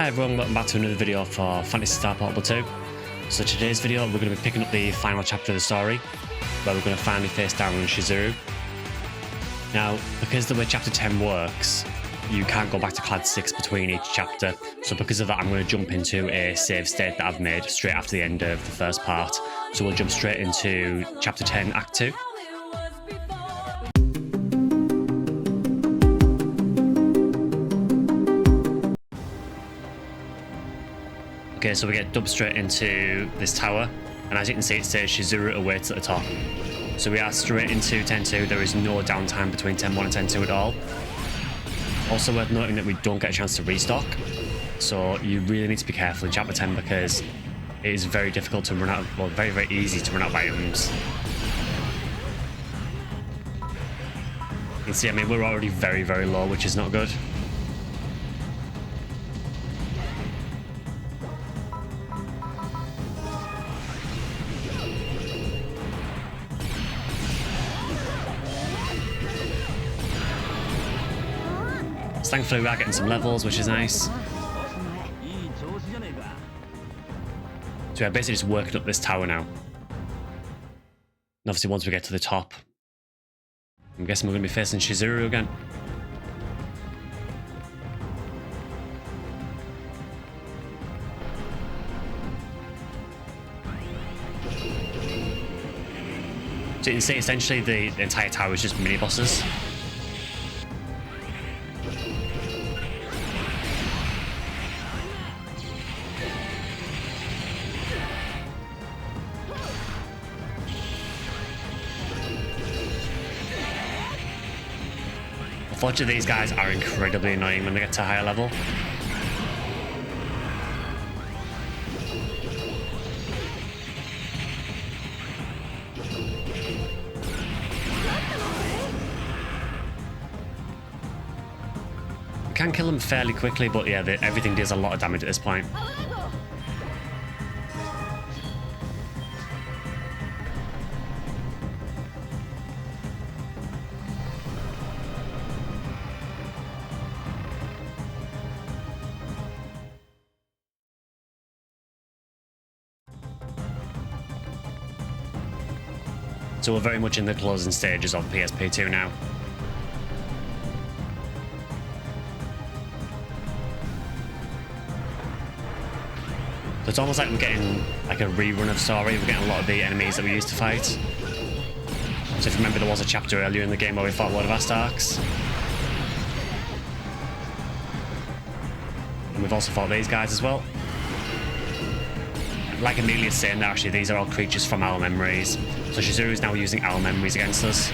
Hi everyone, welcome back to another video for Phantasy Star Portable 2. So today's video we're going to be picking up the final chapter of the story, where we're going to finally face down Shizuru. Now, because the way chapter 10 works, you can't go back to clad 6 between each chapter, so because of that I'm going to jump into a save state that I've made straight after the end of the first part. So we'll jump straight into chapter 10 act 2. Okay, so we get dubbed straight into this tower, and as you can see it says Shizuru awaits at the top. So we are straight into 10-2, there is no downtime between 10-1 and 10-2 at all. Also worth noting that we don't get a chance to restock, so you really need to be careful in chapter 10 because it is very difficult to run out of, well, very easy to run out of items. You can see, I mean, we're already very low, which is not good. Thankfully we are getting some levels, which is nice. So we're basically just working up this tower now. And obviously once we get to the top, I'm guessing we're going to be facing Shizuru again. So you can see essentially the entire tower is just mini bosses. Unfortunately, these guys are incredibly annoying when they get to a higher level. You can kill them fairly quickly, but yeah, everything does a lot of damage at this point. So we're very much in the closing stages of PSP2 now. So it's almost like we're getting like a rerun of story. We're getting a lot of the enemies that we used to fight. So if you remember, there was a chapter earlier in the game where we fought a lot of Astarchs. And we've also fought these guys as well. Like Amelia's saying there, actually, these are all creatures from our memories. So Shizuru is now using our memories against us.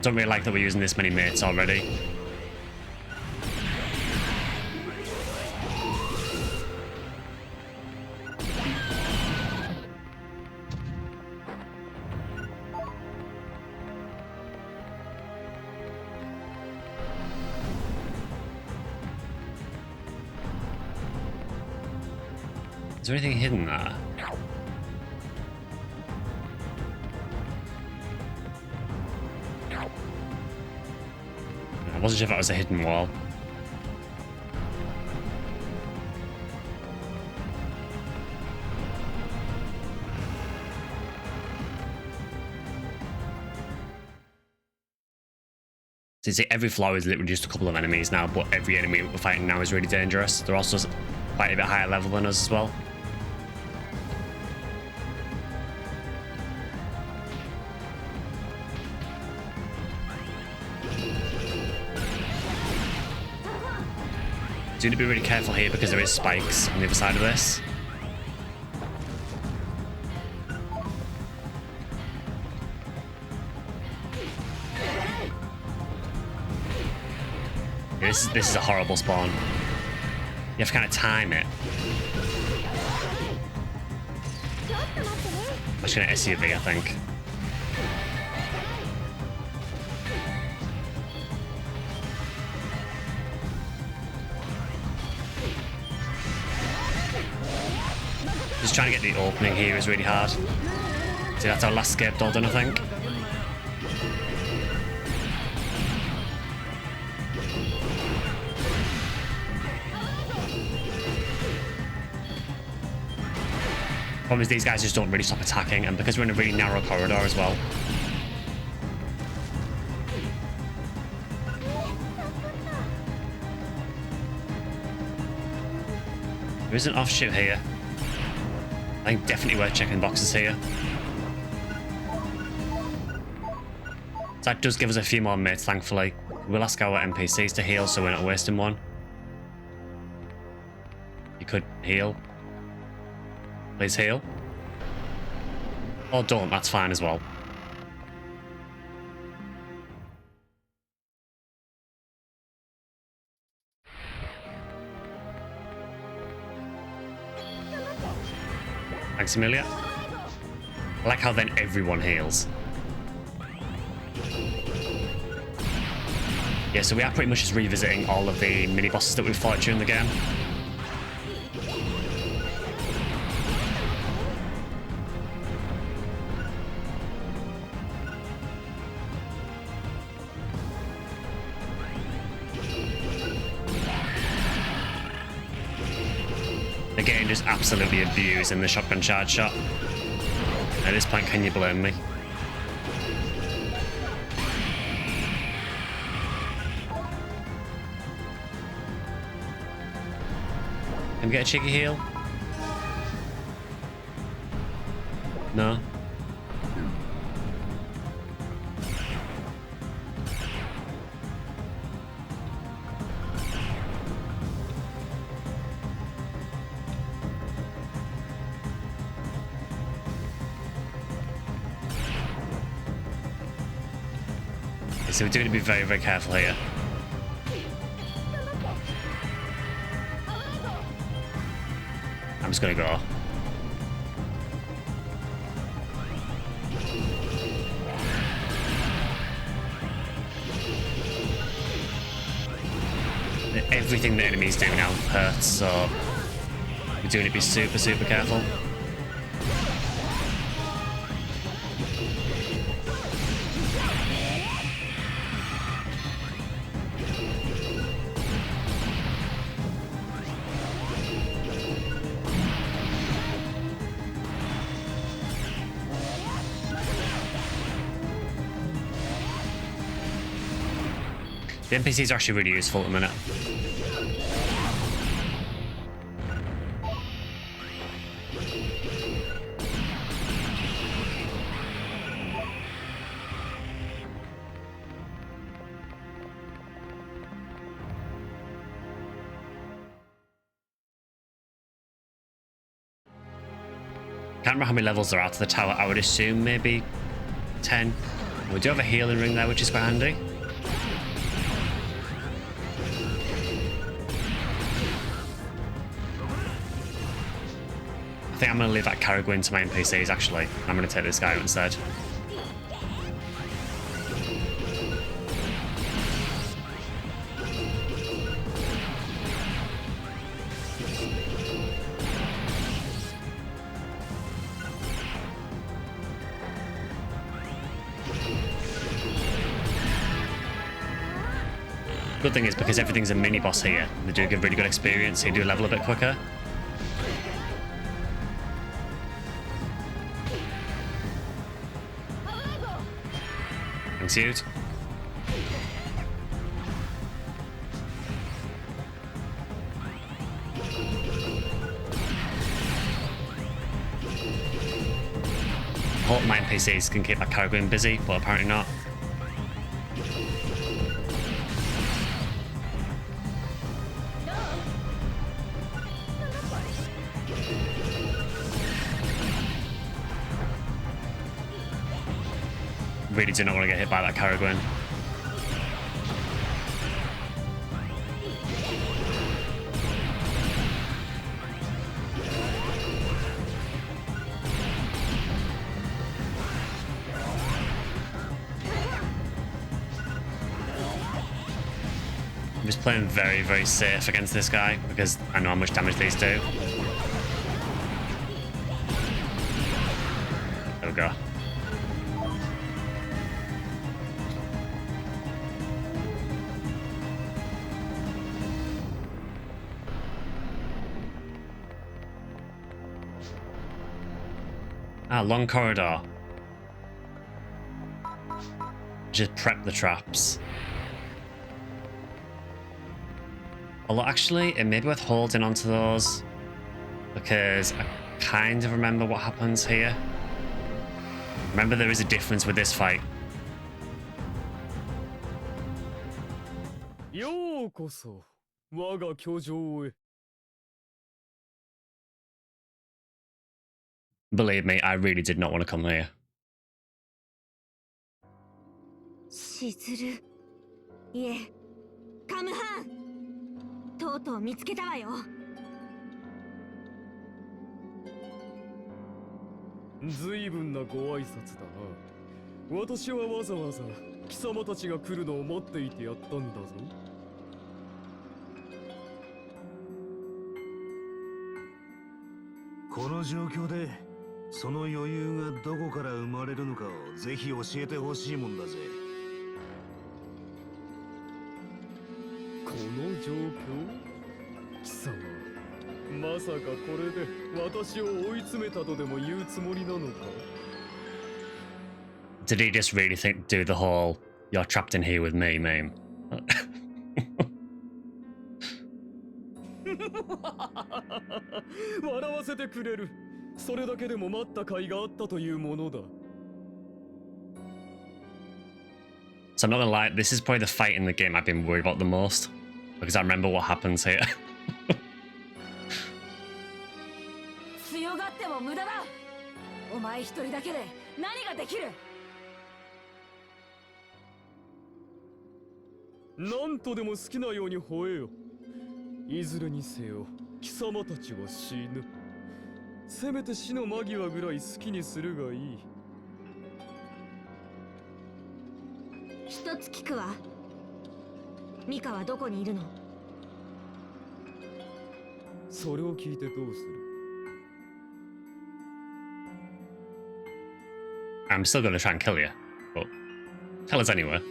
Don't really like that we're using this many mates already. Is there anything hidden there? I wasn't sure if that was a hidden wall. So you see, every floor is literally just a couple of enemies now, but every enemy we're fighting now is really dangerous. They're also quite a bit higher level than us as well. So you need to be really careful here because there is spikes on the other side of this. Yeah, this is a horrible spawn. You have to kind of time it. I'm just going to SUV, I think. Just trying to get the opening here is really hard. See, that's our last scape all done, I think. Problem is these guys just don't really stop attacking, and because we're in a really narrow corridor as well. There is an offshoot here. I think definitely worth checking boxes here. That does give us a few more mates, thankfully. We'll ask our NPCs to heal so we're not wasting one. You could heal. Please heal. Or don't, that's fine as well. Thanks, Amelia. I like how then everyone heals. Yeah, so we are pretty much just revisiting all of the mini-bosses that we've fought during the game. Again, just absolutely abusing the shotgun charge shot. At this point, can you blame me? Can we get a cheeky heal? No? Okay, so we do need to be very, very careful here. I'm just gonna go. Everything the enemies do now hurts, so we do need to be super, super careful. The NPCs are actually really useful at the minute. Can't remember how many levels there are to the tower. I would assume maybe 10. We do have a healing ring there, which is quite handy. I think I'm going to leave that Caragwin to my NPCs, actually. I'm going to take this guy out instead. Good thing is, because everything's a mini-boss here, they do give really good experience, so you do level a bit quicker. Thanks, dude. I hope my NPCs can keep that Caragwin busy, but apparently not. Really do not want to get hit by that Caragwin. I'm just playing very, very safe against this guy because I know how much damage these do. There we go. Ah, long corridor. Just prep the traps. Although actually, it may be worth holding onto those because I kind of remember what happens here. Remember, there is a difference with this fight. Believe me, I really did not want to come here. Shizuru. いえ、カムハン。とうとう見つけたわよ。随分なご挨拶だな。私はわざわざ貴様たちが来るのを待っていてやったんだぞ。この状況でその余裕がどこから生まれるのかをぜひ教えてほしいもんだぜ。この状況？貴様、まさかこれで私を追い詰めたとでも言うつもりなのか？ Did he just really do the whole "you're trapped in here with me" meme? 笑わせてくれる。それだけでも待った甲斐があったというものだ。So I'm not gonna lie, this is probably the fight in the game I've been worried about the most because I remember what happens here. 強がっても無駄だ。お前一人だけで何ができる？なんとでも好きなように吠えよ。いずれにせよ、貴様たちは死ぬ。せめて死の間際ぐらい好きにするがいい。一つ聞くわ。ミカはどこにいるの？それを聞いてどうする？ I'm still gonna try and kill you, but tell us anyway.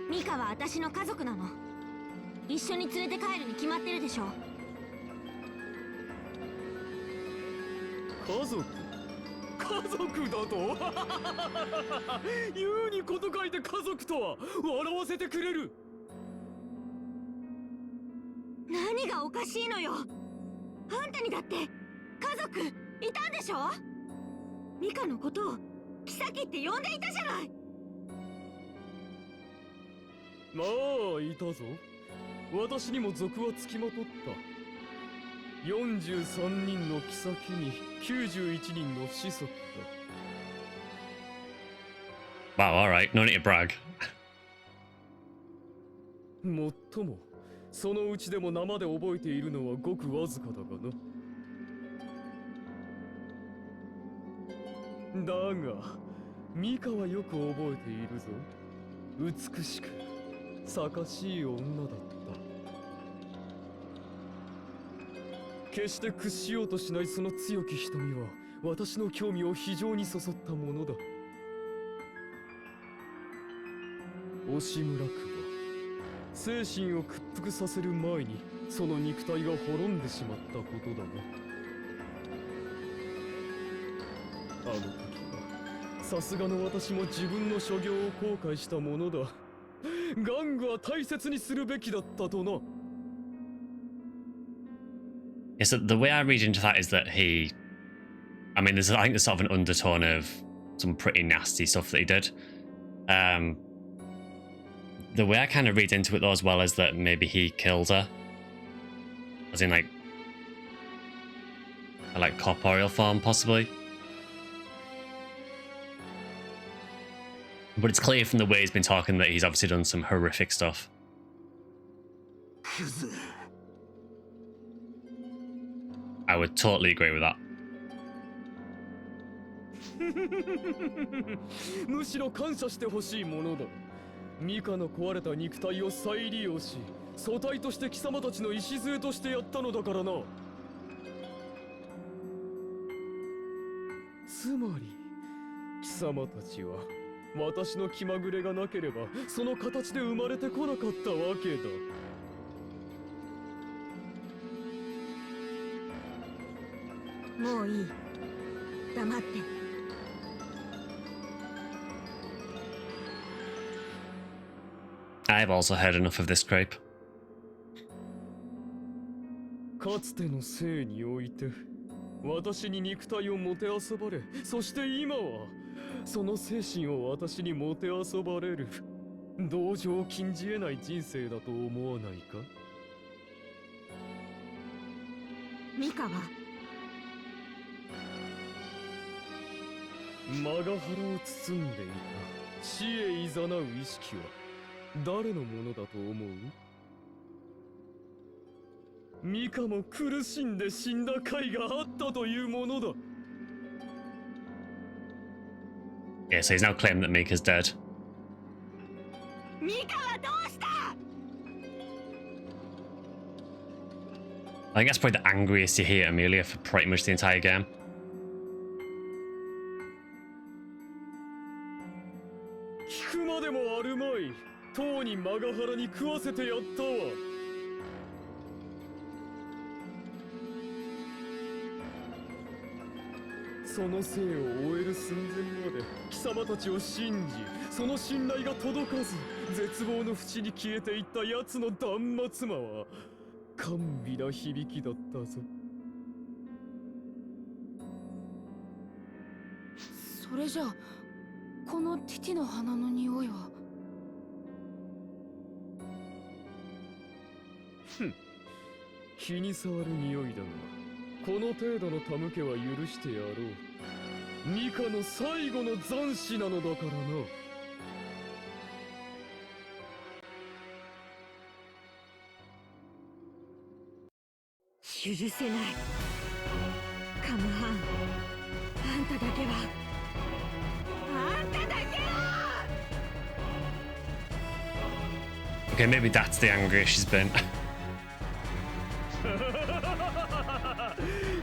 ミカは私の家族なの。一緒に連れて帰るに決まってるでしょ。家族？家族だと？言うにこと書いて家族とは笑わせてくれる。何がおかしいのよ。あんたにだって家族いたんでしょ？ミカのことを妃って呼んでいたじゃない。まあいたぞ。私にも族はつきまとった。43人の妃に91人の子孫だ。 Wow, alright, no need to brag. もっともそのうちでも生で覚えているのはごくわずかだがな。だがミカはよく覚えているぞ。美しく盛しい女だった。決して屈しようとしないその強き瞳は私の興味を非常にそそったものだ。押村区は精神を屈服させる前にその肉体が滅んでしまったことだな。あの時はさすがの私も自分の所業を後悔したものだ。玩具は大切にするべきだったとな。Yeah, so the way I read into that is that I think there's sort of an undertone of some pretty nasty stuff that he did. The way I kind of read into it though as well is that maybe he killed her. As in like corporeal form possibly. But it's clear from the way he's been talking that he's obviously done some horrific stuff. I would totally agree with that. むしろ感謝してほしいものだ。ミカの壊れた肉体を再利用し、素体として貴様たちの礎としてやったのだからな。つまり貴様たちは私の気まぐれがなければその形で生まれてこなかったわけだ。もういい。黙って。I've also heard enough of this creep. かつての生において私に肉体をもてあそばれ、そして今はその精神を私にもてあそばれる、同情を禁じ得ない人生だと思わないか。ミカはマガハラを包んでいた死へ誘う意識は誰のものだと思う？ミカも苦しんで死んだ甲斐があったというものだ。Yeah, so he's now claiming that Mika's dead. ミカはどうした？ I think that's probably the angriest you hear Amelia for pretty much the entire game. 聞くまでもあるまい。とうにマガハラに食わせてやったわ。その生を終える寸前まで貴様たちを信じ、その信頼が届かず絶望の淵に消えていった奴の断末魔は甘美な響きだったぞ。それじゃあこのティティの花の匂いは。気に障る匂いだが、この程度の手向けは許してやろう。ミカの最後の残滓なのだからな。許せない。カムハン、あんただけは、あんただけは。 Okay, maybe that's the angriest she's been.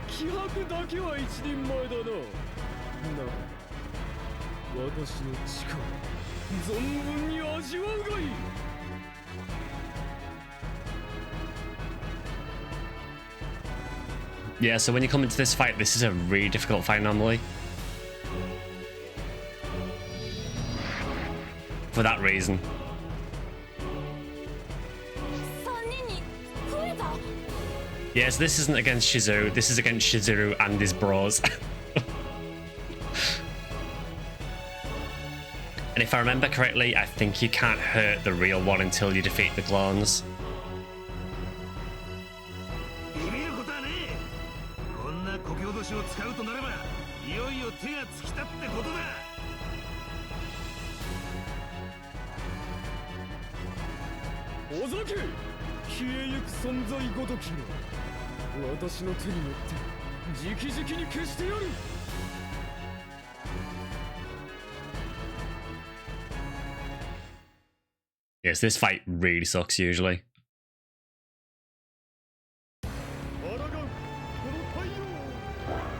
気迫だけは一人前だな。私の力存分に味わうがいい。Yeah, so when you come into this fight, this is a really difficult fight normally. For that reason. 3人に増えた。 Yeah, so this isn't against Shizuru, this is against Shizuru and his bros. And if I remember correctly, I think you can't hurt the real one until you defeat the clones. ビビることはねえ。こんなこけ落としを使うとなればいよいよ手が尽きたってことだ。おざけ、消えゆく存在ごときが私の手によって直々に消してやる。Yes, this fight really sucks usually.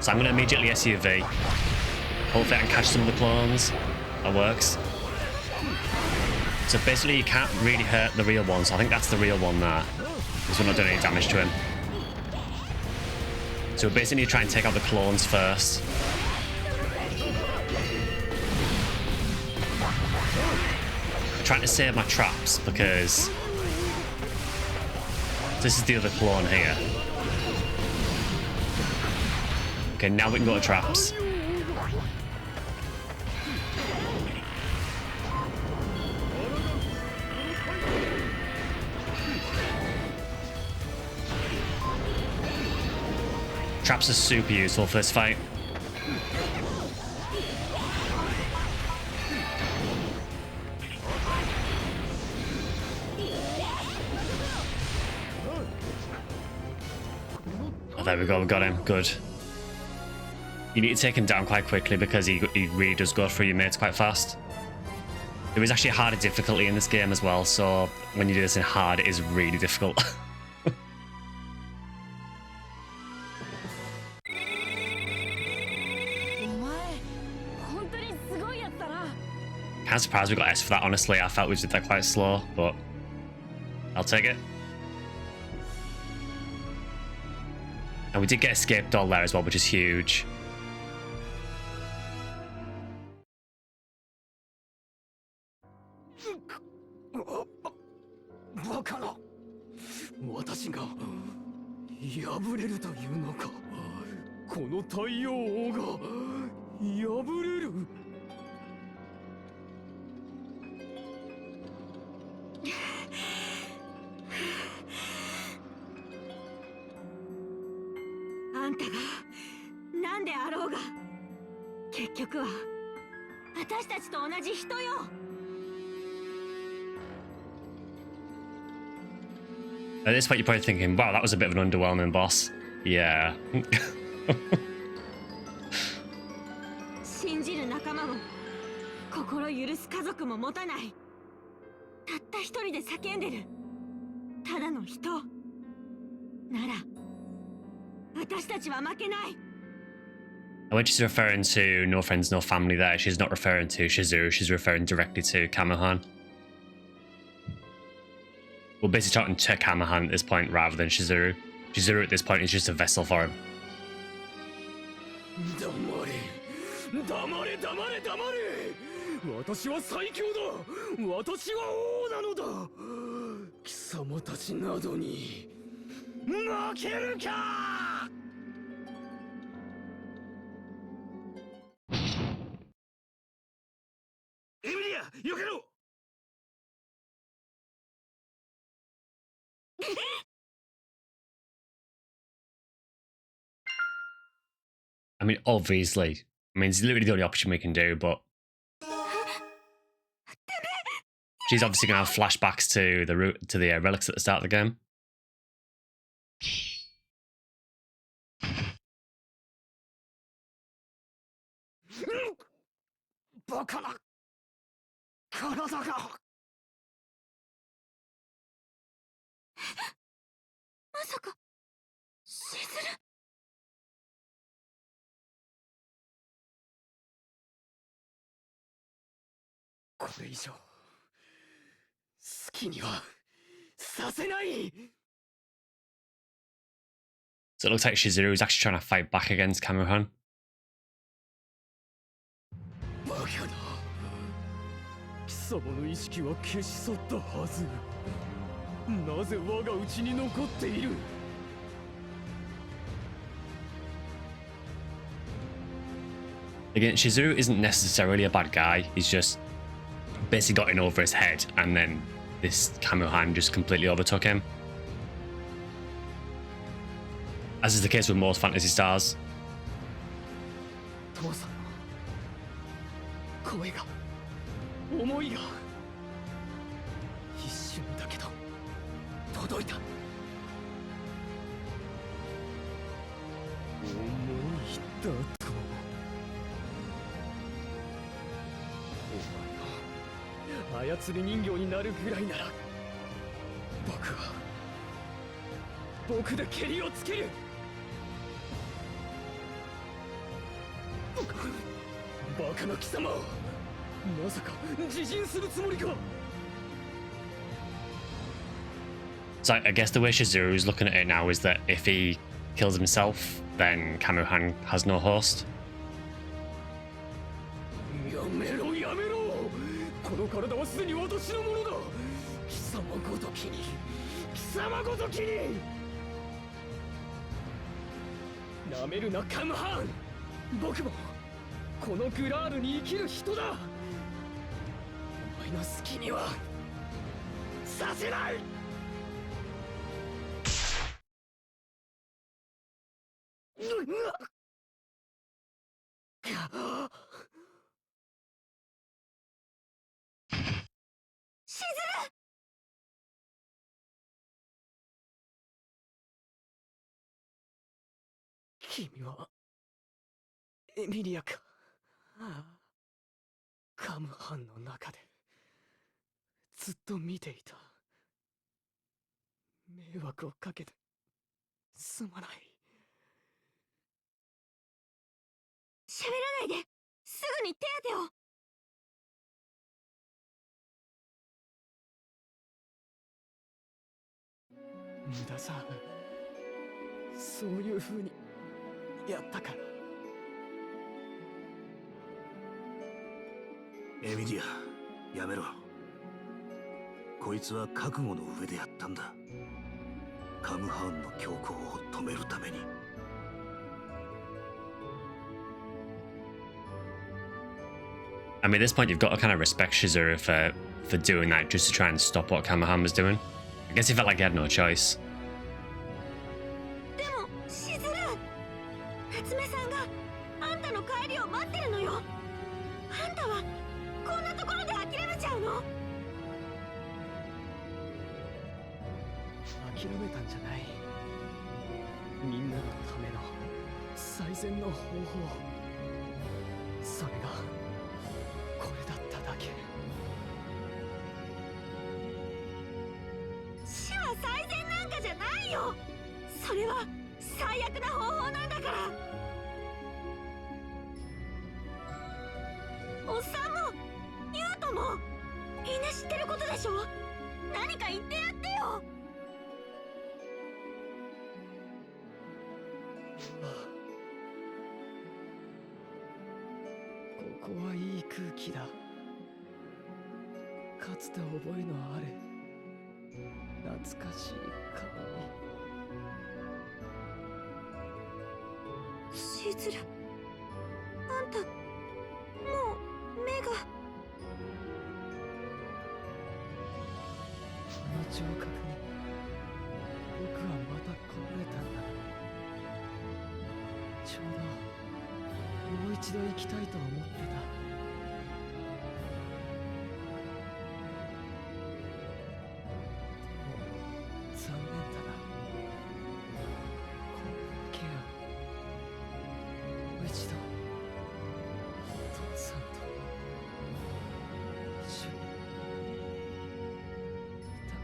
So I'm going to immediately SUV. Hopefully I can catch some of the clones. That works. So basically you can't really hurt the real one, so I think that's the real one there. Because we're not doing any damage to him. So we basically need to try and take out the clones first. I'm trying to save my traps because this is the other clone here. Okay, now we can go to traps. Traps are super useful for this fight. Oh, there we go, we got him. Good. You need to take him down quite quickly because he really does go through your mates quite fast. There is actually a harder difficulty in this game as well, so when you do this in hard, it is really difficult. Kind of surprised we got S for that, honestly. I felt we did that quite slow, but I'll take it. And we did get escape doll there as well, which is huge. バカな。私が破れるというのか。この太陽王が破れる。あんたがなんであろうが結局は私たちと同じ人よ。At this point, you're probably thinking, wow, that was a bit of an underwhelming boss. Yeah. 信じる仲間も心許す家族も持たない、たった一人で叫んでるただの人なら私たちは負けない。 When she's referring to no friends, no family there, she's not referring to Shizuru, she's referring directly to Kamhan. We're basically talking to Kamhan at this point rather than Shizuru. Shizuru at this point is just a vessel for him. 黙れ黙れ黙れ黙れ。私は最強だ。私は王なのだ。貴様たちなどに負けるか。エミリア、避けろ。I mean, obviously. I mean, it's literally the only option we can do, but... She's obviously going to have flashbacks to the relics at the start of the game. バカな体が。まさかしずる。これ以上好きにはさせない。 So it looks like Shizuru is actually trying to fight back against Kamhan. バカな。貴様の意識は消し去ったはず。なぜ我が内に残っている。 Again, Shizuru isn't necessarily a bad guy. He's just basically got in over his head, and then this Kamhan just completely overtook him. As is the case with most Phantasy Stars. 父さんの声が、思いが一瞬だけど届いた。思いだと。 操り人形になるぐらいなら僕で蹴りをつける。バカな貴様、まさか自陣するつもりか。 So I guess the way Shizuru is looking at it now is that if he kills himself, then Kamhan has no host. やめろやめろ。この体はすでに私のものだ。貴様ごときに、貴様ごときに。なめるなカムハン。僕もこのグラールに生きる人だ。お前の好きにはさせない。 君はエミリアか。カムハンの中でずっと見ていた。迷惑をかけてすまない。喋らないで、すぐに手当てを。無駄さ。そういう風にやったから。エミリア、やめろ。こいつは覚悟の上でやったんだ。カムハーンの強行を止めるために。I mean, at this point, you've got to kind of respect Shizuru for doing that just to try and stop what Kamhan was doing. I guess he felt like he had no choice. でもしずる、夏目さんがあんたの帰りを待ってるのよ。あんたはこんなところで諦めちゃうの？諦めたんじゃない。みんなのための最善の方法、それがこれだっただけ。死は最善なんかじゃないよ。それは最悪な方法なんだから。おっさんもユウトもみんな知ってることでしょ。何か言ってやってよ。ここはいい空気だ。かつて覚えのある懐かしい香り。しずる、あんたもう目が。この聴覚に僕はまたこぼれたんだ。ちょうどもう一度行きたいと思ってた。残念だな。このケアもう一度父さんと一緒にいたか。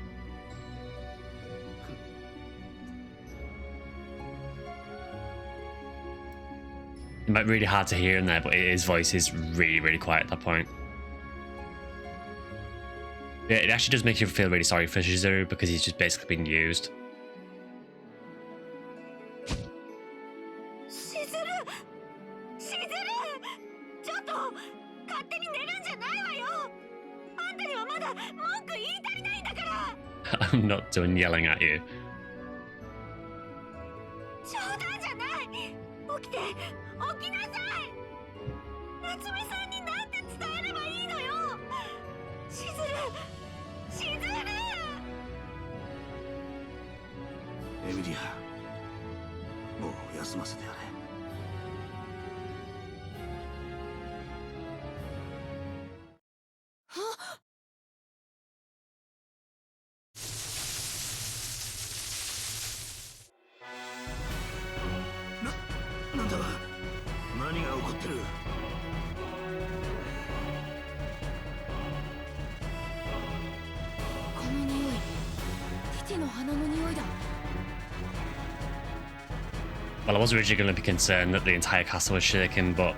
It might be really hard to hear in there, but his voice is really, really quiet at that point. Yeah, it actually does make you feel really sorry for Shizuru because he's just basically being used. しずる、しずる、ちょっと勝手に寝るんじゃないわよ。あんたにはまだ文句言い足りないんだから。I'm not done yelling at you. 冗談じゃない。起きて、起きなさい。夏目さんになんて伝えればいいのよ。しずる、しずる。エミリア、もう休ませてやれ。なんだ、何が起こってる？この匂い、ティティの花の匂いだ。 Well, I was originally going to be concerned that the entire castle was shaking, but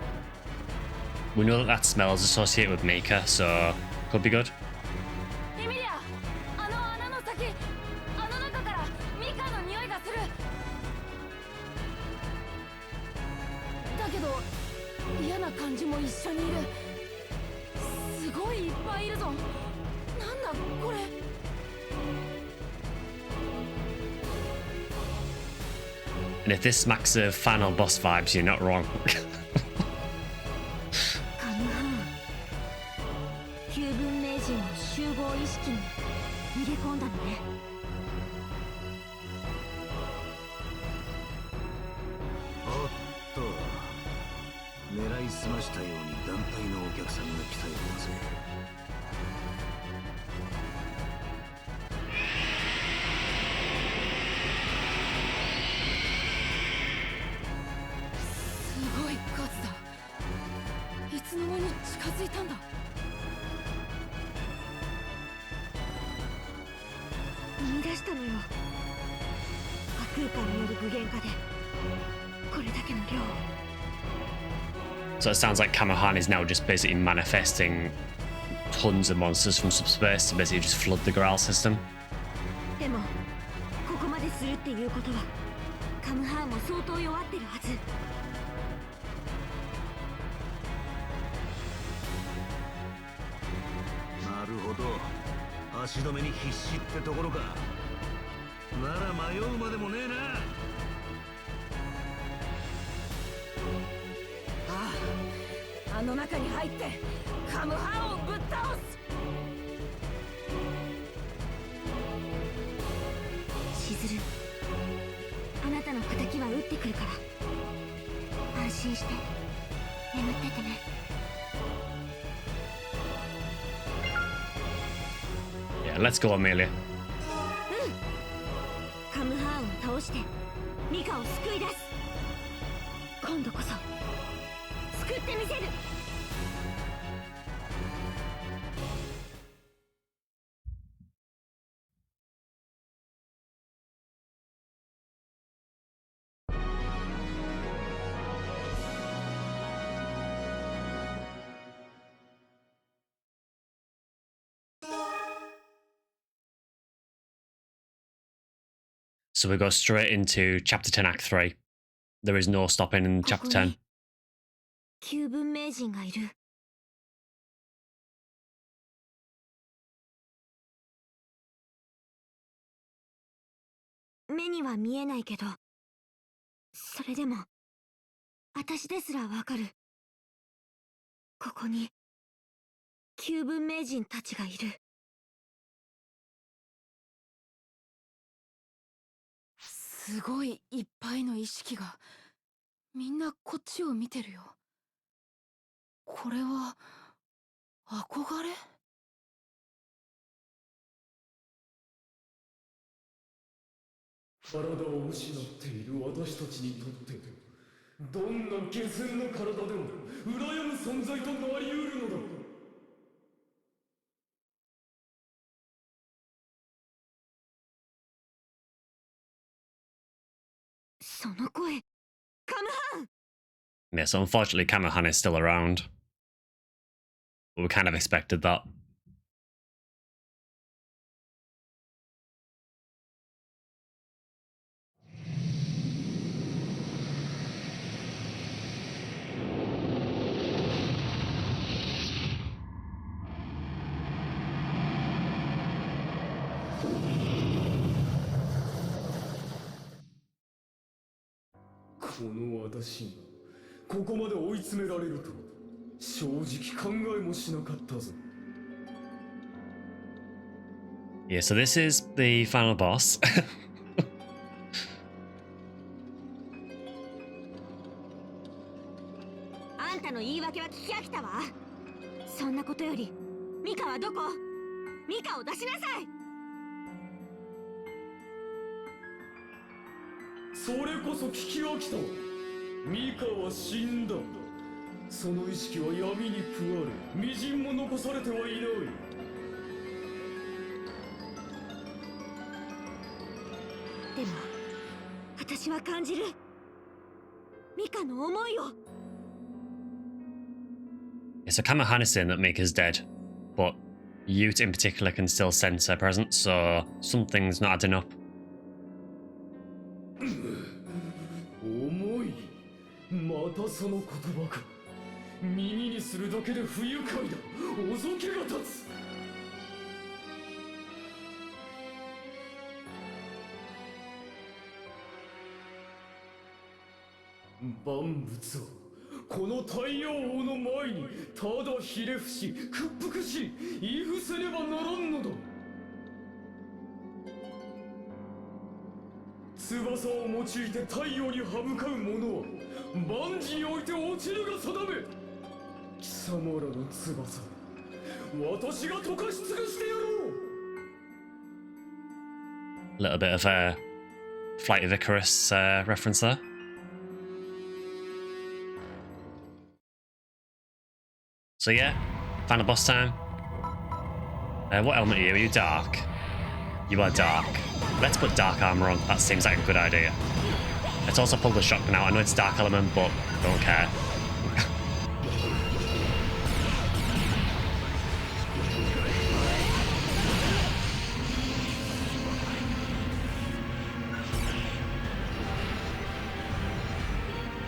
we know that that smell is associated with Mika, so could be good. エミリア、あの穴の先、あの中からミカの匂いがする。だけど嫌な感じも一緒にいる。すごいいっぱいいるぞ。なんだこれ。 And if this smacks of final boss vibes, you're not wrong. カムハン、旧文明人の集合意識に逃げ込んだのね。おっと、狙いすましたように団体のお客さんが来たようだぜ。すごい数だ。いつの間に近づいたんだ。生み出したのよ。亜空間による具現化でこれだけの量。 So it sounds like Kamhan is now just basically manifesting tons of monsters from subspace to basically just flood the Gurhal system. でもここまでするっていうことはカムハンも相当弱ってるはず。なるほど。足止めに必死ってところか。なら迷うまでもねえな。ああ、あの中に入ってカムハンをぶっ倒す。しずる、あなたの敵は撃ってくるから安心して眠っててね。Yeah, let's go, Amelia. カムハーンを倒してミカを救い出す。今度こそ救ってみせる。So we go straight into Chapter 10, Act 3. There is no stopping in Chapter 10. 旧文明人がいる。目には見えないけど、それでも私ですらわかる。ここに旧文明人たちがいる。すごいいっぱいの意識がみんなこっちを見てるよ。これは憧れ？体を失っている私たちにとってどんな下賤な体でも羨む存在となり得るのだ。その声、カムハン。 Yeah, so unfortunately Kamhan is still around. But we kind of expected that.この私がここまで追い詰められると正直考えもしなかったぞ。Yeah, so this is the final boss. あんたの言い訳は聞き飽きたわ。そんなことよりミカはどこ？ミカを出しなさい。それこそ聞き飽きた。ミカは死んだ。その意識は闇に食われ、微塵も残されてはいない。でも私は感じる。ミカの思いを。Yeah, so Kamhan is saying that Mika's dead, but Ute in particular can still sense her presence, so something's not adding up. 重い。またその言葉か。耳にするだけで不愉快だ。おぞけが立つ。万物はこの太陽王の前にただひれ伏し屈服し言い伏せねばならんのだ。翼を用いて太陽に歯向かう者は万事において落ちるが定め。貴様らの翼、私が溶かし尽くしてやろう。 Little bit of a Flight of Icarus reference there. So yeah, final boss time. What element are you? Are you dark? You are dark. Let's put dark armor on. That seems like a good idea. Let's also pull the shotgun out. I know it's dark element, but don't care.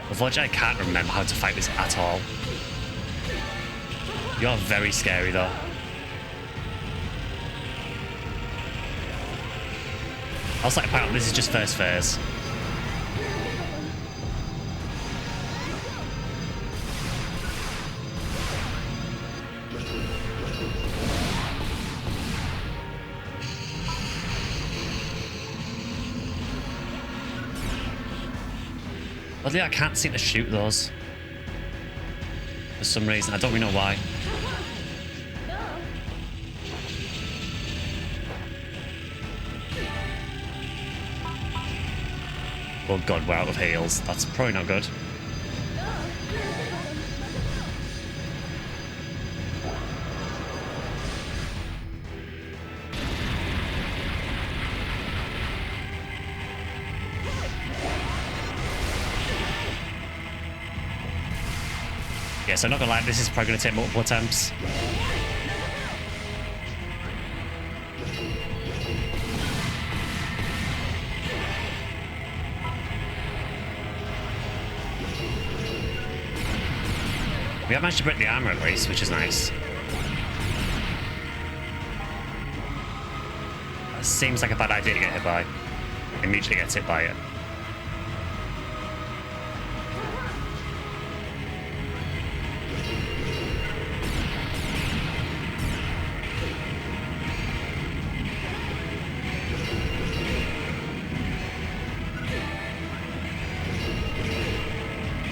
Unfortunately, I can't remember how to fight this at all. You are very scary though. I'll say this is just first phase. Oddly, I can't seem to shoot those. For some reason, I don't really know why. Oh god, we're out of heals. That's probably not good. Yeah, so I'm not gonna lie, this is probably gonna take multiple attempts. We have managed to break the armor at least, which is nice. That seems like a bad idea to get hit by. Immediately gets hit by it.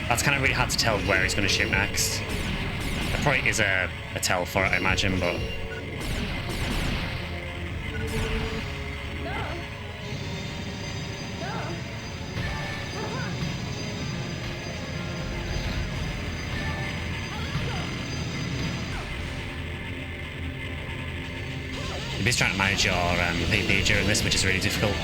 That's kind of really hard to tell where he's going to shoot next. There probably is a tell for it, I imagine, but... You're just trying to manage your PP during this, which is really difficult.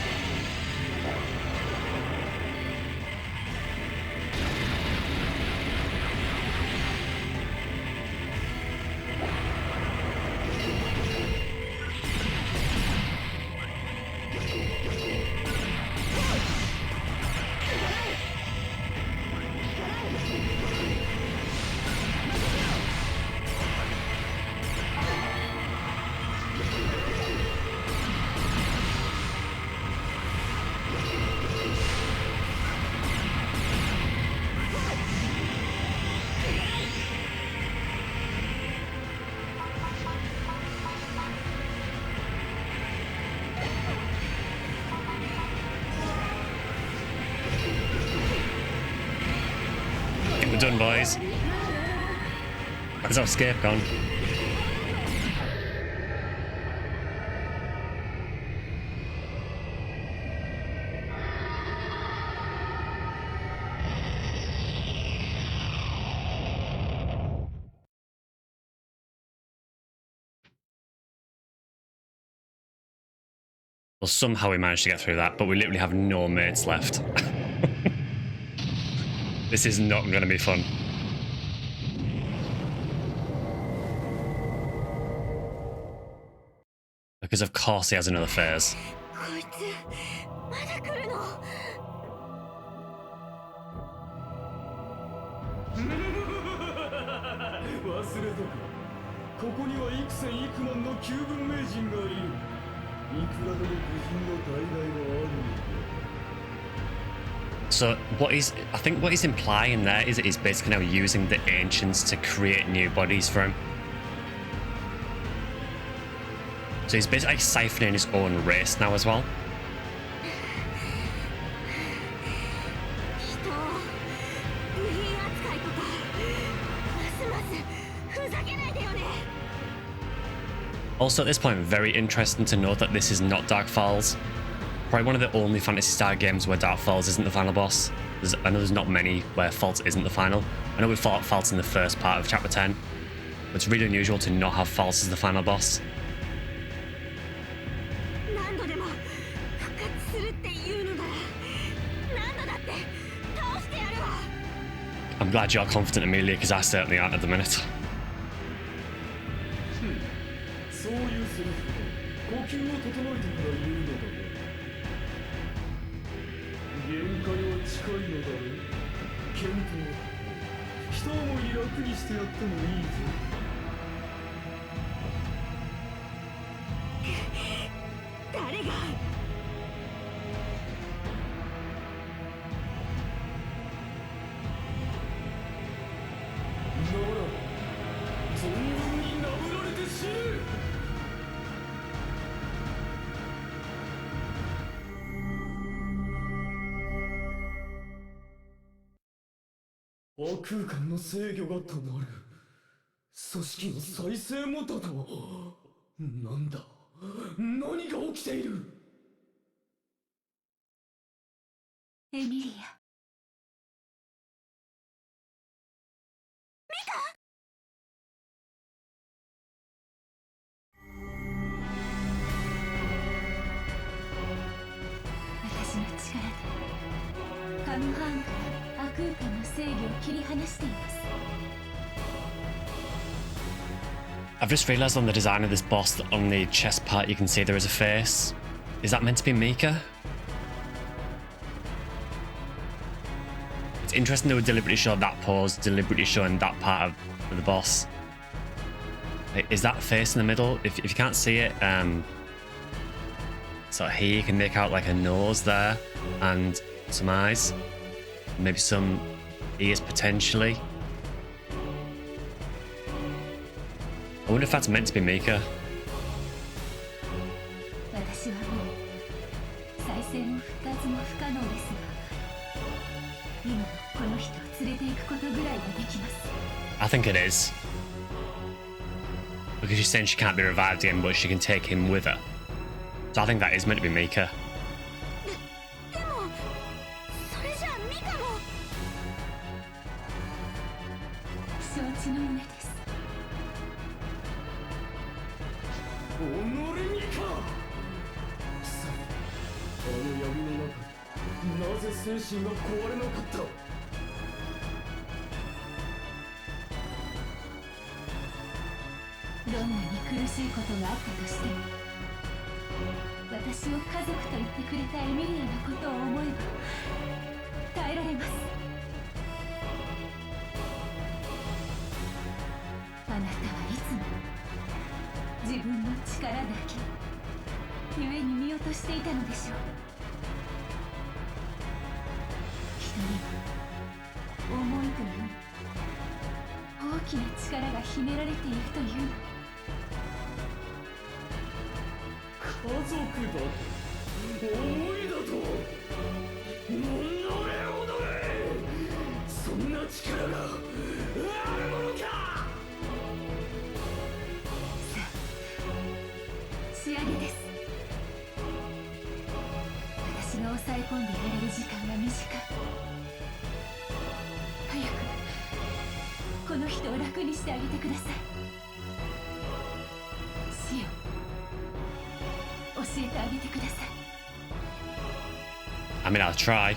We're done, boys. There's our escape gone. Well, somehow we managed to get through that, but we literally have no mates left. This is not going to be fun. Because of course he has another phase. So I think what he's implying there is that he's basically now using the ancients to create new bodies for him. So he's basically siphoning his own race now as well. Also at this point, very interesting to note that this is not Dark Falls. Probably one of the only Phantasy Star games where Dark Falls isn't the final boss. I know there's not many where Fault isn't the final. I know we fought Fault in the first part of Chapter 10, but it's really unusual to not have Fault as the final boss. I'm glad you're confident, Amelia, because I certainly aren't at the minute. 音になぶられて死ぬ。空間の制御が止まる。組織の再生もだと。なんだ、何が起きている。エミリア。私の力でカムハンから亜空間の制御を切り離しています。 I've just realised on the design of this boss that on the chest part you can see there is a face. Is that meant to be Mika? It's interesting they would deliberately show that pose, deliberately showing that part of the boss. Like, is that face in the middle? If you can't see it, so here you can make out like a nose there and some eyes, maybe some ears potentially. I wonder if that's meant to be Mika. 私はもう再生も復活も不可能ですが、今この人を連れて行くことぐらいはできます。 I think it is. Because she's saying she can't be revived again, but she can take him with her. So I think that is meant to be Mika. でもそれじゃあミカも承知の上です。己にか。さあ、あの闇の中でなぜ精神が壊れなかった。どんなに苦しいことがあったとしても、私を家族と言ってくれたエミリアのことを思えば耐えられます。あなたはいつも自分の力だけ故に見落としていたのでしょう。人には思いという大きな力が秘められているというの。家族だと思いだと。おれそんな力があるものか。仕上げです。私が抑え込んでいられる時間が短い。早くこの人を楽にしてあげてください。死を教えてあげてください。 I mean, I'll try,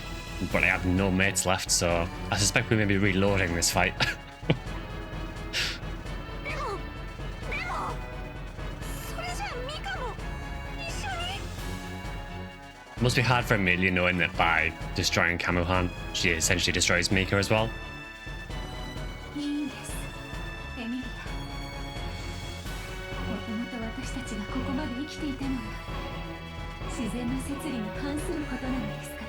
but I have no mates left, so I suspect we may be reloading this fight. でもそれじゃあミカも一緒に。 It must be hard for Amelia knowing that by destroying Kamhan, she essentially destroys Mika as well. いいんです、エミリア。もともと私たちがここまで生きていたのは自然の摂理に反することなのですから。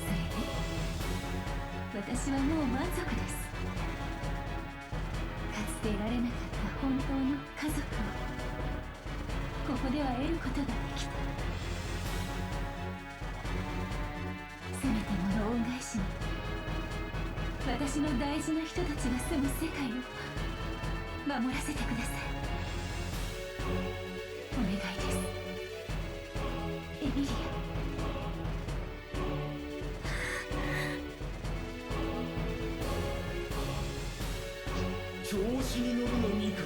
それに私はもう満足です。かつて得られなかった本当の家族をここでは得ることができた。せめてもの恩返しに私の大事な人たちが住む世界を守らせてください。お願いです、エミリア。調子に乗るなミカ。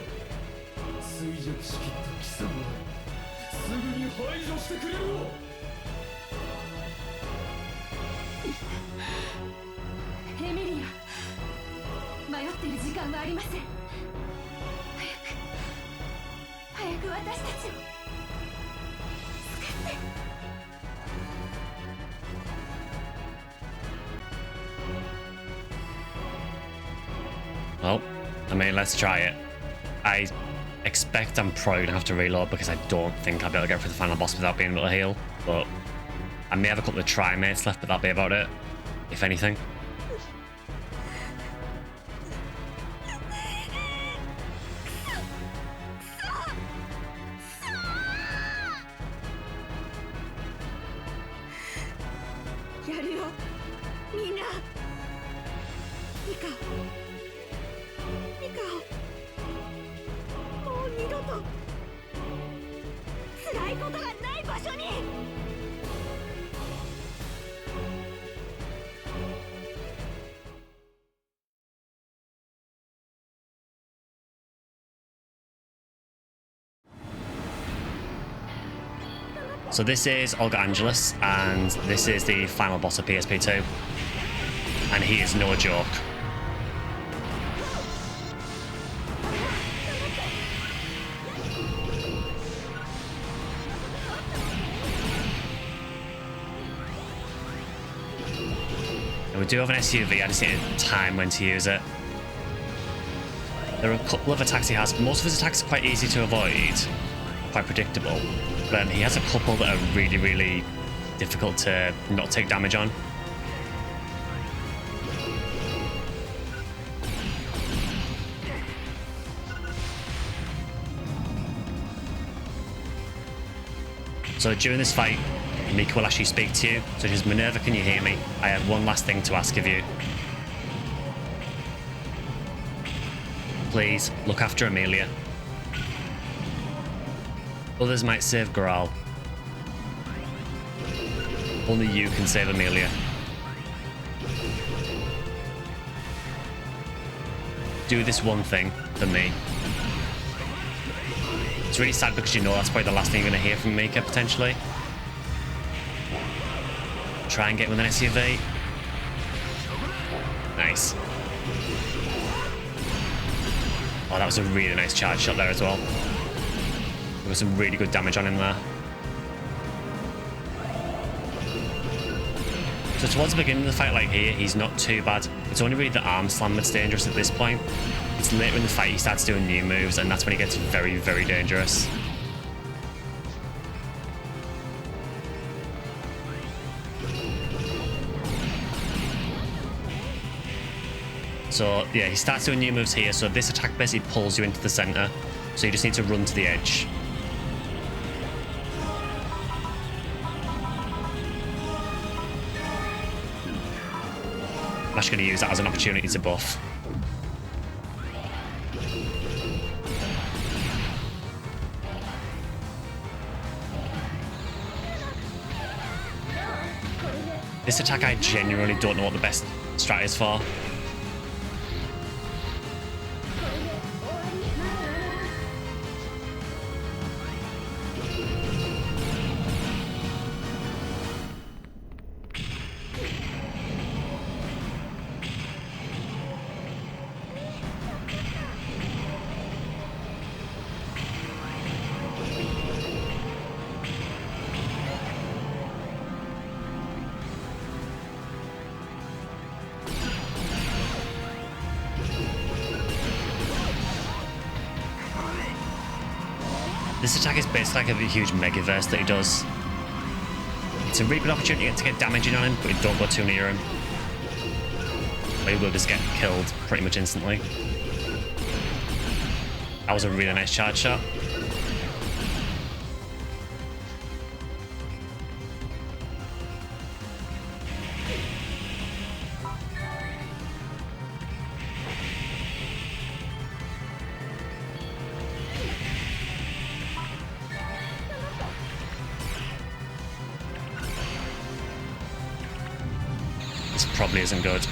衰弱しきった貴様、すぐに排除してくれろ。エミリア、迷ってる時間はありません。早く私たちを救って。 Well, I mean, let's try it. I expect I'm probably gonna have to reload because I don't think I'll be able to get through the final boss without being able to heal, but I may have a couple of try mates left, but that'll be about it, if anything. ミカをもう二度と辛いことがない場所に。So this is Orga Angelus, and this is the final boss of PSP2. And he is no joke. And we do have an SUV, I just need time when to use it. There are a couple of attacks he has. Most of his attacks are quite easy to avoid, quite predictable. But he has a couple that are really, really difficult to not take damage on. So during this fight, Mika will actually speak to you. So she's, Minerva, can you hear me? I have one last thing to ask of you. Please, look after Amelia. Others might save Gurhal. Only you can save Amelia. Do this one thing for me. It's really sad because you know that's probably the last thing you're going to hear from Mika, potentially. Try and get with an SUV. Nice. Oh, that was a really nice charge shot there as well. There was some really good damage on him there. So towards the beginning of the fight, like here, he's not too bad. It's only really the arm slam that's dangerous at this point. It's later in the fight he starts doing new moves, and that's when he gets very, very dangerous. So yeah, he starts doing new moves here. So this attack basically pulls you into the center. So you just need to run to the edge. I'm actually going to use that as an opportunity to buff. This attack I genuinely don't know what the best strat is for. This attack is basically like a huge megaverse that he does. It's a really good opportunity to get damage in on him, but don't go too near him. Or he will just get killed pretty much instantly. That was a really nice charge shot. Probably isn't good.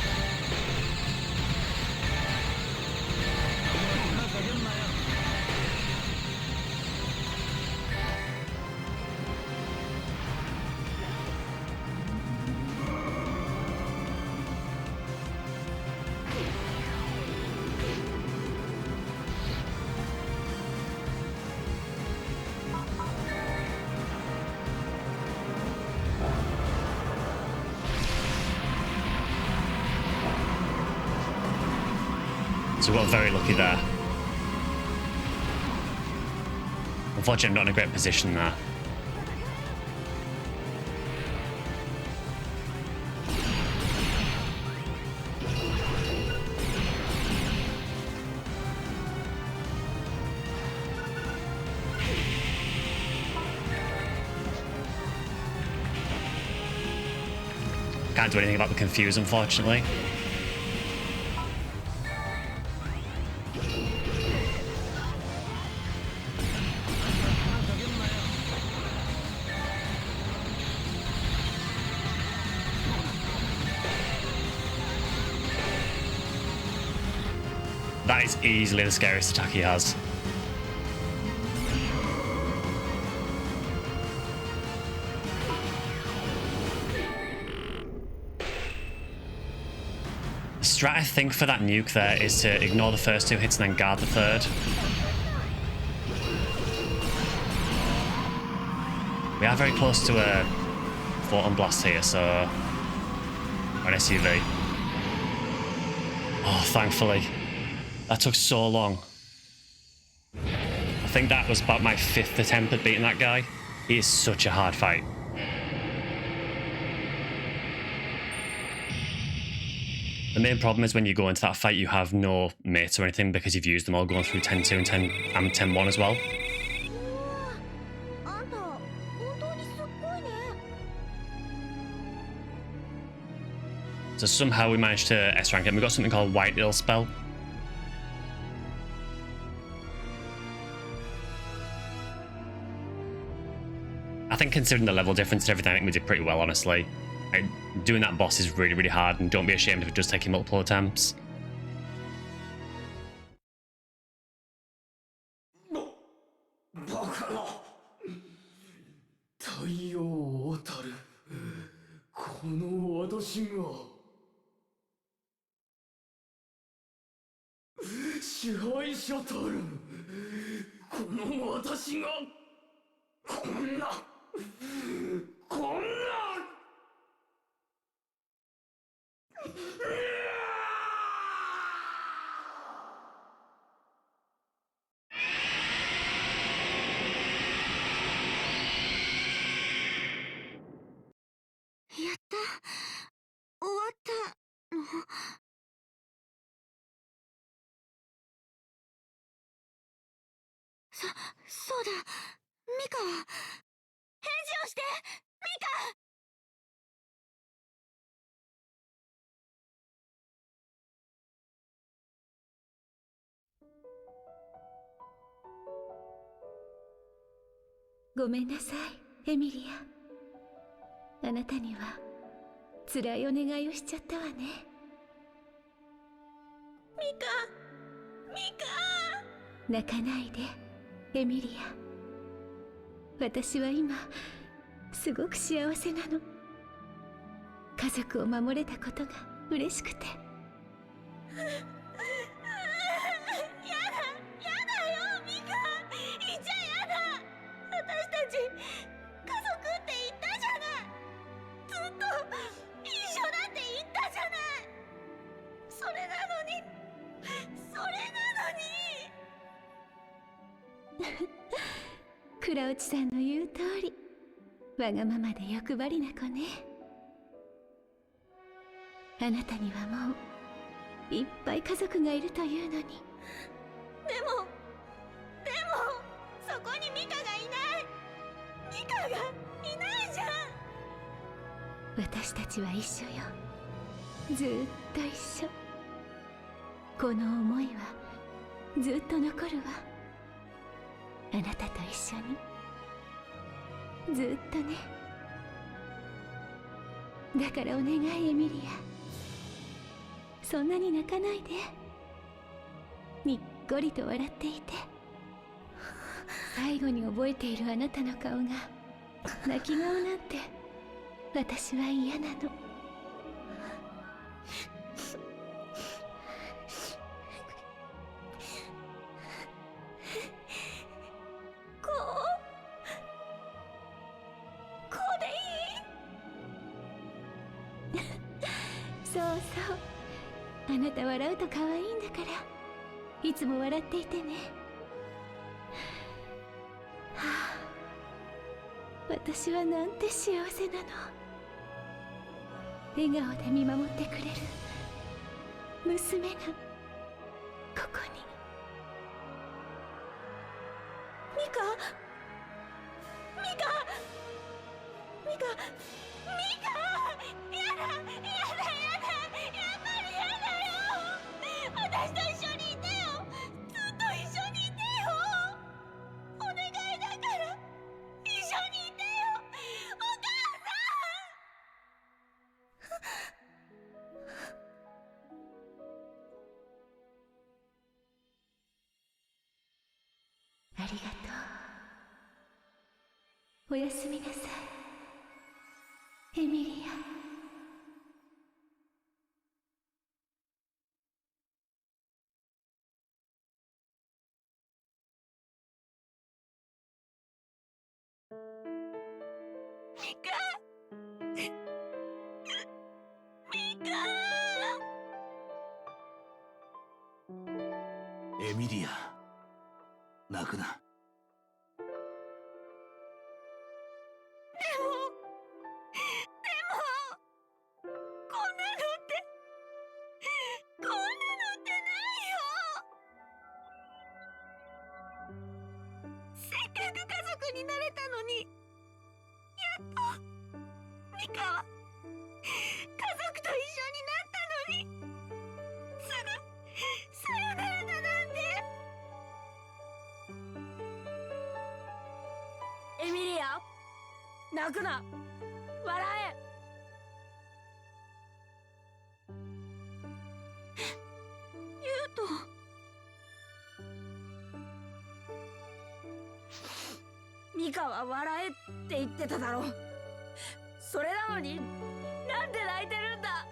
So we got very lucky there. Unfortunately, I'm not in a great position there. Can't do anything about the confuse, unfortunately. That is easily the scariest attack he has. The strat, I think, for that nuke there is to ignore the first 2 hits and then guard the third. We are very close to a Photon Blast here, so... an SUV. Oh, thankfully. That took so long. I think that was about my 5th attempt at beating that guy. He is such a hard fight. The main problem is when you go into that fight, you have no mates or anything because you've used them all going through 10-2 and 10-1 as well. So somehow we managed to S-rank it. We got something called White Ill Spell. I think considering the level difference and everything, I think we did pretty well, honestly. Like, doing that boss is really, really hard, and don't be ashamed if it does take you multiple attempts. 支配者たるこの私がこんなやった終わったのそうだミカは返事をしてミカごめんなさいエミリアあなたには辛いお願いをしちゃったわねミカ泣かないでエミリア私は今すごく幸せなの家族を守れたことが嬉しくてやだよミカいちゃやだ私たち家族って言ったじゃないずっと一緒だって言ったじゃないそれなのに倉内さんの言う通りわがままで欲張りな子ねあなたにはもういっぱい家族がいるというのにでもそこにミカがいないミカがいないじゃん私たちは一緒よずっと一緒この思いはずっと残るわあなたと一緒にずっとねだからお願いエミリアそんなに泣かないでにっこりと笑っていて最後に覚えているあなたの顔が泣き顔なんて私は嫌なのあなた笑うと可愛いんだからいつも笑っていてねはあ私はなんて幸せなの笑顔で見守ってくれる娘がここにミカやだ私と一緒にいてよずっと一緒にいてよお願いだから一緒にいてよお母さんりがとう。おやすみなさい、エミリア。ミカ、ミカ。エミリア、泣くな。になれたのに、やっとミカは家族と一緒になったのに、すぐさよならだなんて。エミリア、泣くな、笑え。ユウト、ミカは笑えって言ってただろ。それなのになんで泣いてるんだ。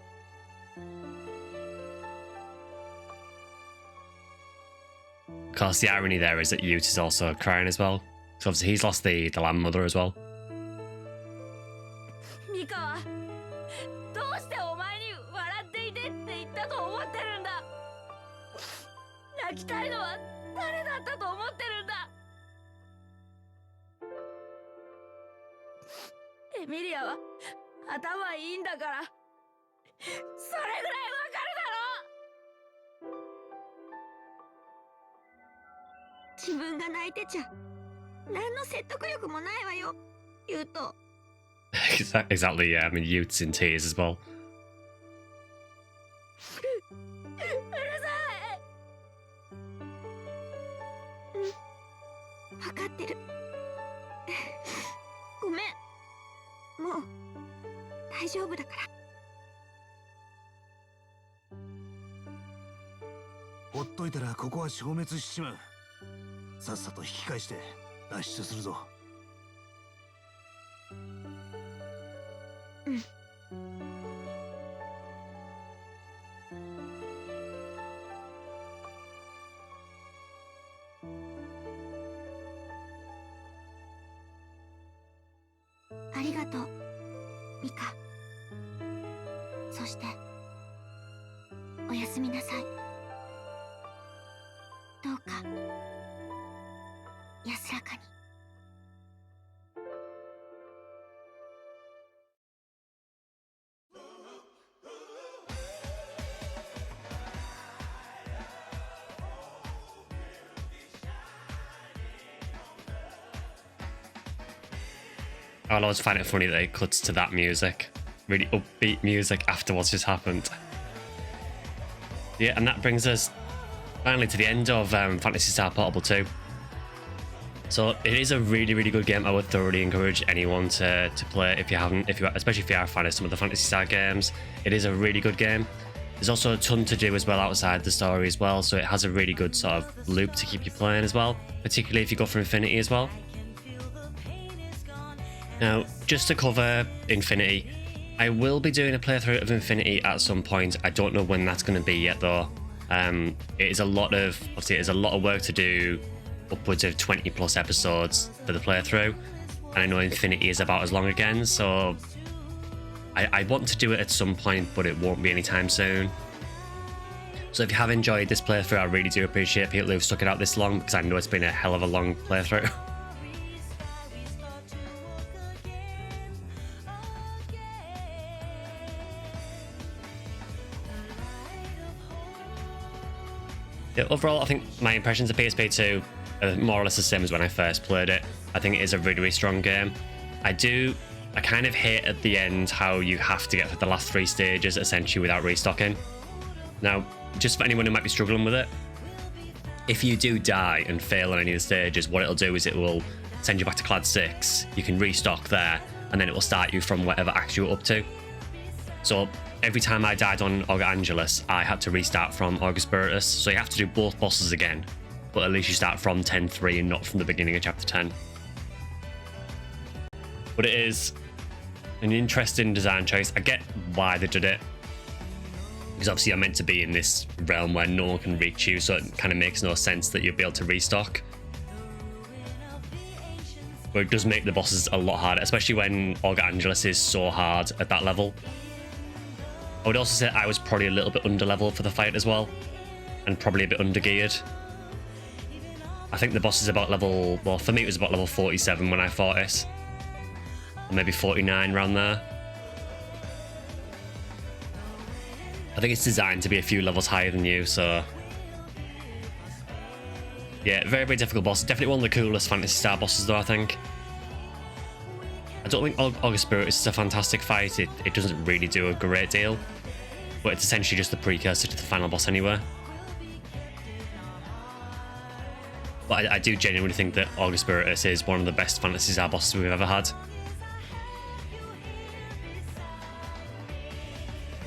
Of course, the irony there is that Ute is also crying as well. So obviously he's lost the landmother as well. ミカはどうしてお前に笑っていてって言ったと思ってるんだ。泣きたいのは誰だったと思ってるんだ。エミリアは頭いいんだから、それぐらいわかるだろ。自分が泣いてちゃ何の説得力もないわよ、言うと。Exactly, yeah. I mean, Ute's in tears as well. うるさい。分かってる。ごめん。もう大丈夫だから。ほっといたらここは消滅しちまう。さっさと引き返して脱出するぞ。うん。ありがとう、ミカ。そしておやすみなさい。どうか安らかに。I'll always find it funny that it cuts to that music. Really upbeat music after what's just happened. Yeah, and that brings us finally to the end of Phantasy Star Portable 2. So it is a really, really good game. I would thoroughly encourage anyone to play it if you haven't, especially if you are a fan of some of the Phantasy Star games. It is a really good game. There's also a ton to do as well outside the story as well, so it has a really good sort of loop to keep you playing as well, particularly if you go for Infinity as well. Now, just to cover Infinity, I will be doing a playthrough of Infinity at some point. I don't know when that's going to be yet though. It is a lot of work to do, upwards of 20 plus episodes for the playthrough, and I know Infinity is about as long again, so I want to do it at some point, but it won't be anytime soon. So if you have enjoyed this playthrough, I really do appreciate people who've stuck it out this long, because I know it's been a hell of a long playthrough. Yeah, overall, I think my impressions of PSP 2 are more or less the same as when I first played it. I think it is a really, really strong game. I kind of hate at the end how you have to get through the last 3 stages essentially without restocking. Now, just for anyone who might be struggling with it, if you do die and fail on any of the stages, what it'll do is it will send you back to Clad 6, you can restock there, and then it will start you from whatever act you're up to. So every time I died on Orga Angelus, I had to restart from Orga Spiritus, so you have to do both bosses again but at least you start from 10.3 and not from the beginning of chapter 10. But it is an interesting design choice. I get why they did it, because obviously you're meant to be in this realm where no one can reach you, so it kind of makes no sense that you'll be able to restock. But it does make the bosses a lot harder, especially when Orga Angelus is so hard at that level. I would also say I was probably a little bit under level for the fight as well, and probably a bit under geared. I think the boss is about level, well, for me it was about level 47 when I fought it, or maybe 49 around there. I think it's designed to be a few levels higher than you, so yeah, very, very difficult boss. Definitely one of the coolest Phantasy Star bosses though, I think. I don't think Orga Spirit is a fantastic fight. It doesn't really do a great deal, but it's essentially just the precursor to the final boss anyway. But I do genuinely think that Orga Spiritus is one of the best Phantasy Star bosses we've ever had.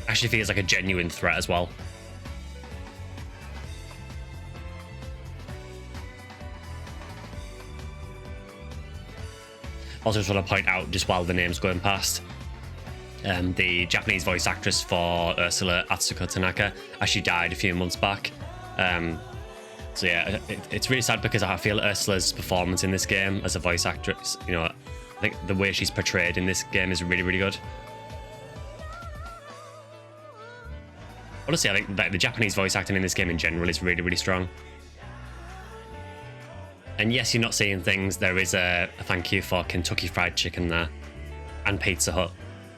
Actually feels like a genuine threat as well. Also just want to point out, just while the name's going past, the Japanese voice actress for Ursula, Atsuko Tanaka, actually died a few months back. So yeah, it's really sad because I feel Ursula's performance in this game as a voice actress, you know, I think the way she's portrayed in this game is really, really good. Honestly, I think that the Japanese voice acting in this game in general is really, really strong. And yes, you're not seeing things. There is a thank you for Kentucky Fried Chicken there, and Pizza Hut.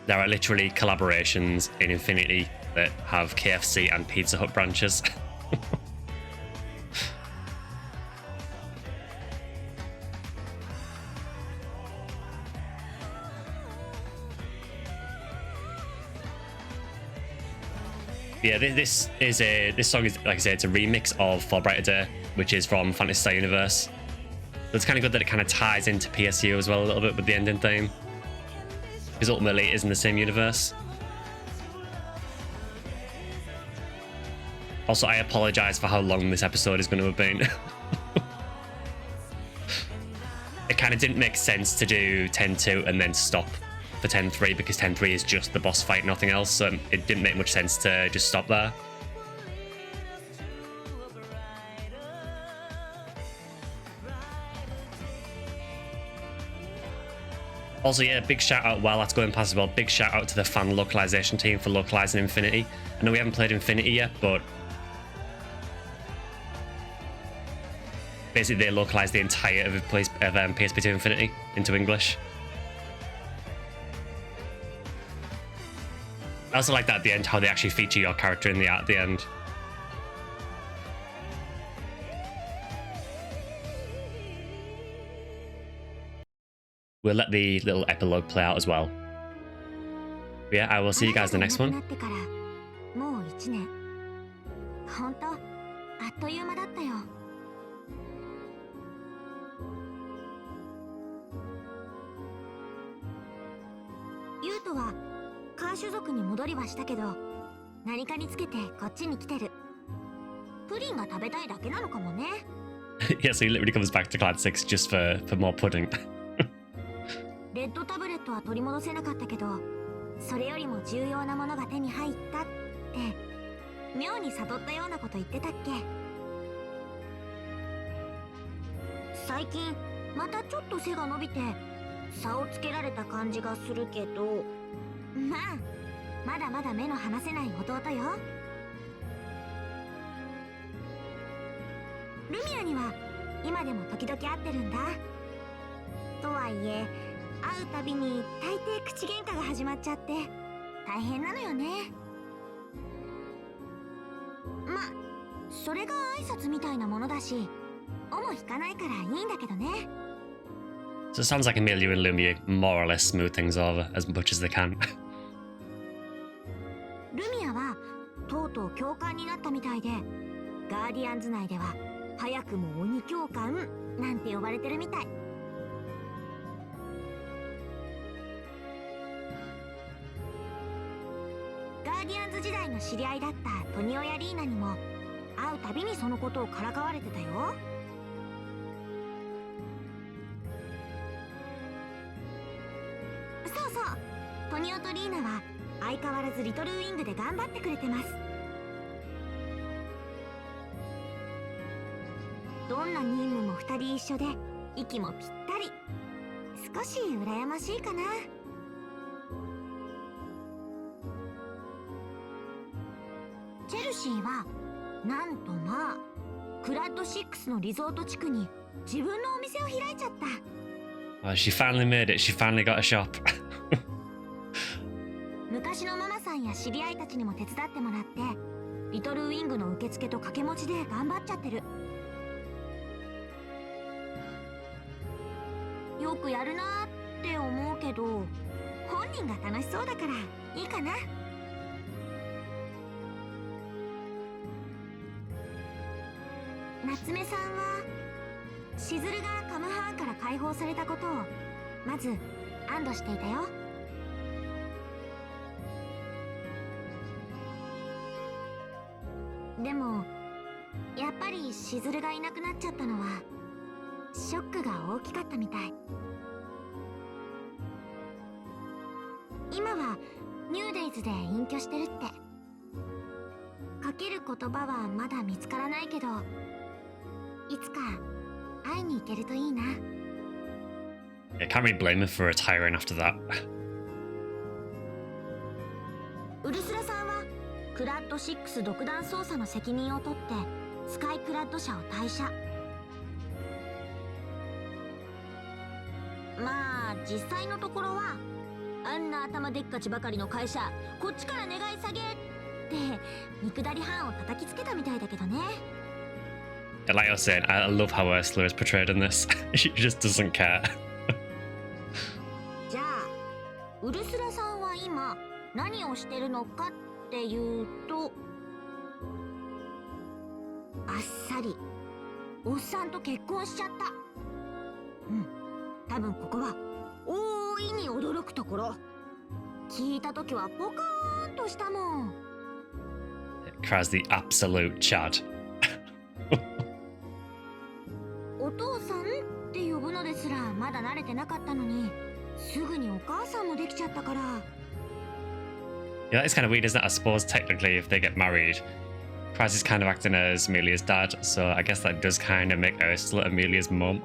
There are literally collaborations in Infinity that have KFC and Pizza Hut branches. Yeah, this song is, like I said, it's a remix of For Brighter Day, which is from Phantasy Star Universe. So it's kind of good that it kind of ties into PSU as well a little bit with the ending theme, because ultimately it is in the same universe. Also, I apologize for how long this episode is going to have been. It kind of didn't make sense to do 10-2 and then stop for 10-3, because 10-3 is just the boss fight, nothing else, so it didn't make much sense to just stop there. Also, yeah, big shout out while that's going past as well. Big shout out to the fan localization team for localizing Infinity. I know we haven't played Infinity yet, but basically they localized the entire of PSP2 Infinity into English. I also like that at the end, how they actually feature your character in the art at the end. We'll let the little epilogue play out as well. But yeah, I will see you guys in the next one. もう1年。本当、あっという間だったよ。ユウトはカーシュ族に戻りはしたけど、何かにつけてこっちに来てる。プリンが食べたいだけなのかもね。Yeah, so he literally comes back to Clan 6 just for more pudding. レッドタブレットは取り戻せなかったけど、それよりも重要なものが手に入ったって妙に悟ったようなこと言ってたっけ。最近またちょっと背が伸びて差をつけられた感じがするけど、まあまだまだ目の離せない弟よ。ルミアには今でも時々会ってるんだ。とはいえ会うたびに大抵口喧嘩が始まっちゃって大変なのよね。ま、それが挨拶みたいなものだし、尾も引かないからいいんだけどね。So it sounds like Amelia and Lumia more or less smooth things over as much as they can. ルミアはとうとう教官になったみたいで、ガーディアンズ内では早くも鬼教官なんて呼ばれてるみたい。ガーディアンズ時代の知り合いだったトニオやリーナにも会うたびにそのことをからかわれてたよ。トニオとリーナは相変わらずリトルウィングで頑張ってくれてます。どんな任務も2人一緒で息もぴったり。少し羨ましいかな。チェルシーはなんとまあクラッド6のリゾート地区に自分のお店を開いちゃった。Oh, she finally made it. She finally got a shop. 昔のママさんや知り合いたちにも手伝ってもらってリトルウィングの受付と掛け持ちで頑張っちゃってる。よくやるなーって思うけど本人が楽しそうだからいいかな。夏目さんはしずるがカムハーンから解放されたことをまず安堵していたよ。でもやっぱりしずるがいなくなっちゃったのはショックが大きかったみたい。今はニューデイズで隠居してるって。かける言葉はまだ見つからないけどいつか会いに行けるといいな。I can't really blame him for retiring after that. ウルスラさんはクラッド6独断捜査の責任を取ってスカイクラッド社を退社。まあ実際のところはあんな頭でっかちばかりの会社こっちから願い下げって見下り班を叩きつけたみたいだけどね。Like you're saying, I love how Ursula is portrayed in this. She just doesn't care. じゃあウルスラさんは今何をしてるのかっていうとあっさりおっさんと結婚しちゃった。多分ここは大いに驚くところ。聞いた時はポカーンとしたもん。Kraz the absolute Chad. お父さんって呼ぶのですらまだ慣れてなかったのにすぐにお母さんもできちゃったから。 Yeah, that's kind of weird, isn't it? I suppose technically if they get married, Kraz is kind of acting as Amelia's dad, so I guess that does kind of make Ursula Amelia's mum.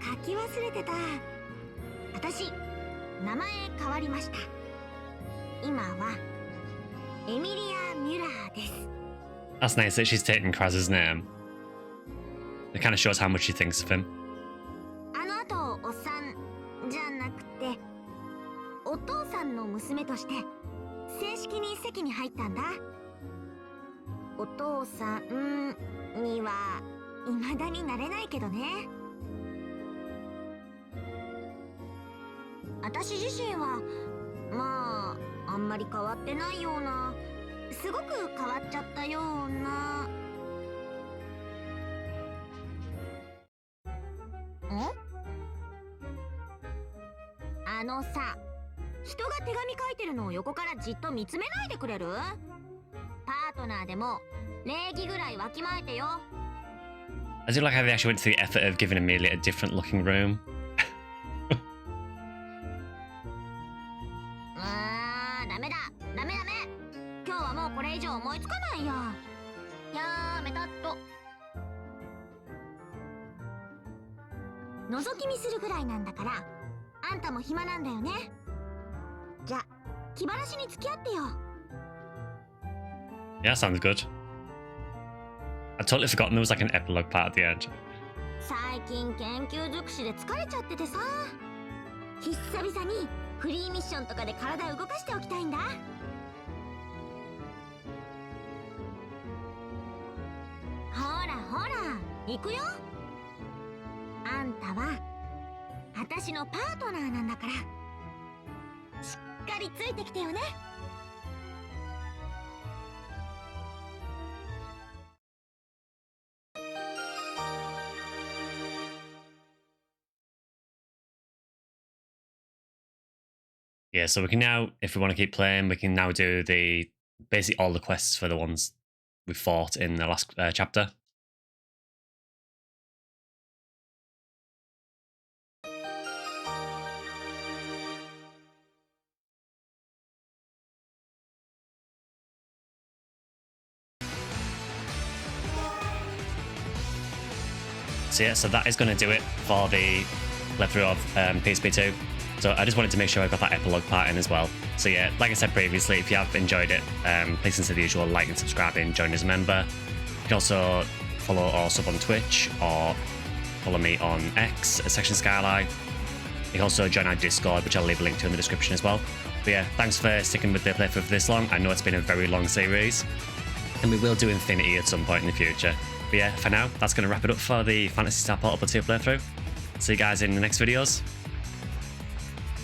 書き忘れてた。私名前変わりました。今はエミリア・ミュラーです。 That's nice that she's taken Kraz's name. It kind of shows how much she thinks of him. あの後おっさんじゃなくてお父さんの娘として正式に籍に入ったんだ。お父さんには未だになれないけどね。私自身はまああんまり変わってないような、すごく変わっちゃったような。あのさ、人が手紙書いてるのを横からじっと見つめないでくれる？パートナーでも礼儀ぐらいわきまえてよ。 I do like how they actually went to the effort of giving Amelia a different looking room. ダメだダメダメ。今日はもうこれ以上思いつかないよ。やめたっと。覗き見するぐらいなんだからあんたも暇なんだよね。じゃあ気晴らしに付き合ってよ。 Yeah, sounds good. I'd totally forgotten there was like an epilogue part at the end. 最近研究尽くしで疲れちゃっててさ、久々にフリーミッションとかで体動かしておきたいんだ。ほらほら行くよ。あんたは私のパートナーなんだからしっかりついてきてよね。Yeah, so we can now, if we want to keep playing, we can now do basically all the quests for the ones we fought in the last chapter. So yeah, so that is going to do it for the playthrough of PSP2. So I just wanted to make sure I got that epilogue part in as well. So yeah, like I said previously, if you have enjoyed it, please consider the usual like and subscribing, join as a member. You can also follow or sub on Twitch or follow me on X at Section Skyline. You can also join our Discord, which I'll leave a link to in the description as well. But yeah, thanks for sticking with the playthrough for this long. I know it's been a very long series, and we will do Infinity at some point in the future. But yeah, for now, that's going to wrap it up for the Phantasy Star Portable 2 playthrough. See you guys in the next videos.